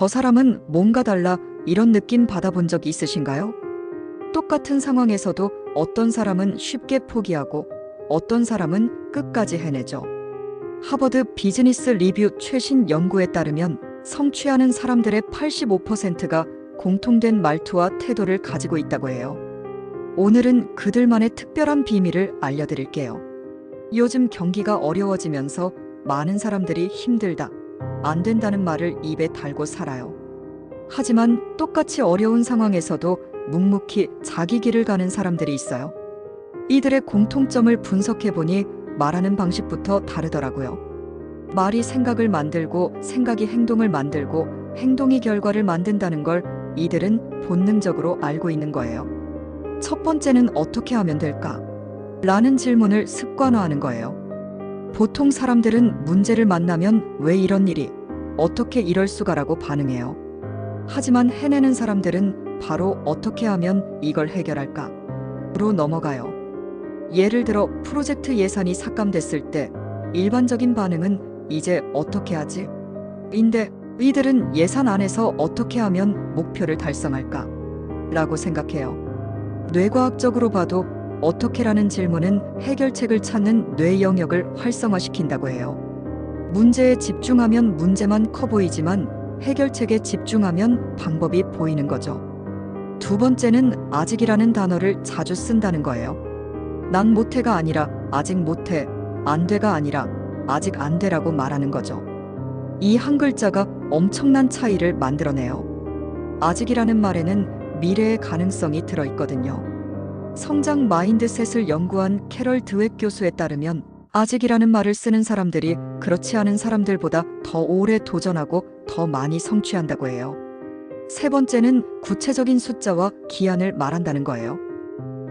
저 사람은 뭔가 달라 이런 느낌 받아본 적 있으신가요? 똑같은 상황에서도 어떤 사람은 쉽게 포기하고 어떤 사람은 끝까지 해내죠. 하버드 비즈니스 리뷰 최신 연구에 따르면 성취하는 사람들의 85%가 공통된 말투와 태도를 가지고 있다고 해요. 오늘은 그들만의 특별한 비밀을 알려드릴게요. 요즘 경기가 어려워지면서 많은 사람들이 힘들다, 안 된다는 말을 입에 달고 살아요. 하지만 똑같이 어려운 상황에서도 묵묵히 자기 길을 가는 사람들이 있어요. 이들의 공통점을 분석해보니 말하는 방식부터 다르더라고요. 말이 생각을 만들고 생각이 행동을 만들고 행동이 결과를 만든다는 걸 이들은 본능적으로 알고 있는 거예요. 첫 번째는 어떻게 하면 될까? 라는 질문을 습관화하는 거예요. 보통 사람들은 문제를 만나면 왜 이런 일이, 어떻게 이럴 수가라고 반응해요. 하지만 해내는 사람들은 바로 어떻게 하면 이걸 해결할까? 로 넘어가요. 예를 들어 프로젝트 예산이 삭감됐을 때 일반적인 반응은 이제 어떻게 하지? 인데 이들은 예산 안에서 어떻게 하면 목표를 달성할까? 라고 생각해요. 뇌과학적으로 봐도 어떻게라는 질문은 해결책을 찾는 뇌 영역을 활성화시킨다고 해요. 문제에 집중하면 문제만 커 보이지만 해결책에 집중하면 방법이 보이는 거죠. 두 번째는 아직이라는 단어를 자주 쓴다는 거예요. 난 못해가 아니라 아직 못해, 안 돼가 아니라 아직 안 돼라고 말하는 거죠. 이 한 글자가 엄청난 차이를 만들어내요. 아직이라는 말에는 미래의 가능성이 들어있거든요. 성장 마인드셋을 연구한 캐럴 드웻 교수에 따르면 아직이라는 말을 쓰는 사람들이 그렇지 않은 사람들보다 더 오래 도전하고 더 많이 성취한다고 해요. 세 번째는 구체적인 숫자와 기한을 말한다는 거예요.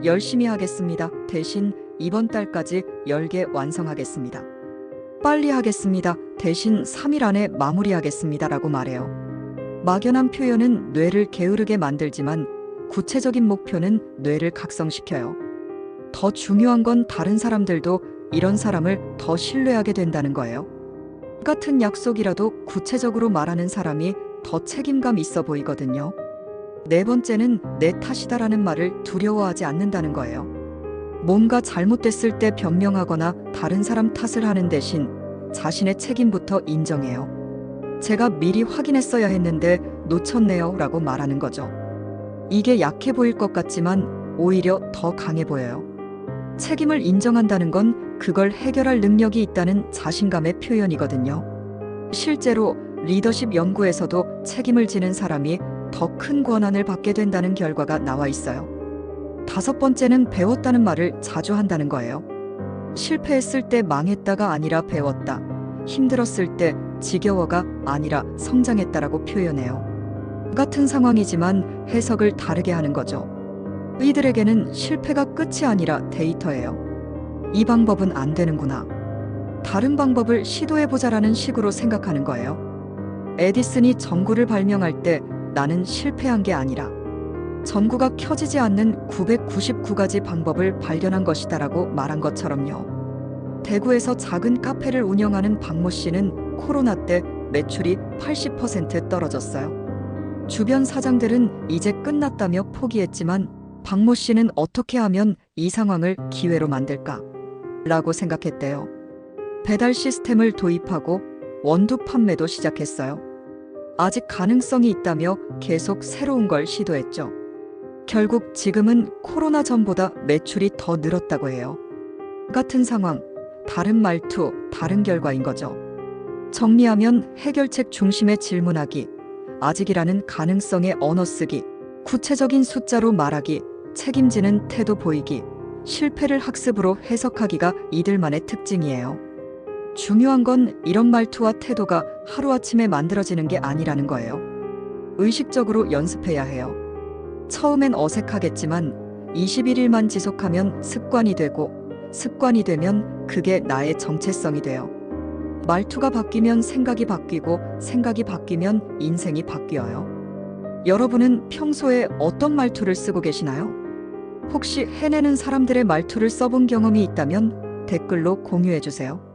열심히 하겠습니다. 대신 이번 달까지 10개 완성하겠습니다. 빨리 하겠습니다. 대신 3일 안에 마무리하겠습니다. 라고 말해요. 막연한 표현은 뇌를 게으르게 만들지만 구체적인 목표는 뇌를 각성시켜요. 더 중요한 건 다른 사람들도 이런 사람을 더 신뢰하게 된다는 거예요. 같은 약속이라도 구체적으로 말하는 사람이 더 책임감 있어 보이거든요. 네 번째는 내 탓이다라는 말을 두려워하지 않는다는 거예요. 뭔가 잘못됐을 때 변명하거나 다른 사람 탓을 하는 대신 자신의 책임부터 인정해요. 제가 미리 확인했어야 했는데 놓쳤네요 라고 말하는 거죠. 이게 약해 보일 것 같지만 오히려 더 강해 보여요. 책임을 인정한다는 건 그걸 해결할 능력이 있다는 자신감의 표현이거든요. 실제로 리더십 연구에서도 책임을 지는 사람이 더 큰 권한을 받게 된다는 결과가 나와 있어요. 다섯 번째는 배웠다는 말을 자주 한다는 거예요. 실패했을 때 망했다가 아니라 배웠다. 힘들었을 때 지겨워가 아니라 성장했다라고 표현해요. 같은 상황이지만 해석을 다르게 하는 거죠. 이들에게는 실패가 끝이 아니라 데이터예요. 이 방법은 안 되는구나. 다른 방법을 시도해보자라는 식으로 생각하는 거예요. 에디슨이 전구를 발명할 때 나는 실패한 게 아니라 전구가 켜지지 않는 999가지 방법을 발견한 것이다라고 말한 것처럼요. 대구에서 작은 카페를 운영하는 박모 씨는 코로나 때 매출이 80% 떨어졌어요. 주변 사장들은 이제 끝났다며 포기했지만 박모 씨는 어떻게 하면 이 상황을 기회로 만들까? 라고 생각했대요. 배달 시스템을 도입하고 원두 판매도 시작했어요. 아직 가능성이 있다며 계속 새로운 걸 시도했죠. 결국 지금은 코로나 전보다 매출이 더 늘었다고 해요. 같은 상황, 다른 말투, 다른 결과인 거죠. 정리하면 해결책 중심의 질문하기, 아직이라는 가능성의 언어 쓰기, 구체적인 숫자로 말하기, 책임지는 태도 보이기, 실패를 학습으로 해석하기가 이들만의 특징이에요. 중요한 건 이런 말투와 태도가 하루아침에 만들어지는 게 아니라는 거예요. 의식적으로 연습해야 해요. 처음엔 어색하겠지만 21일만 지속하면 습관이 되고 습관이 되면 그게 나의 정체성이 돼요. 말투가 바뀌면 생각이 바뀌고 생각이 바뀌면 인생이 바뀌어요. 여러분은 평소에 어떤 말투를 쓰고 계시나요? 혹시 해내는 사람들의 말투를 써본 경험이 있다면 댓글로 공유해 주세요.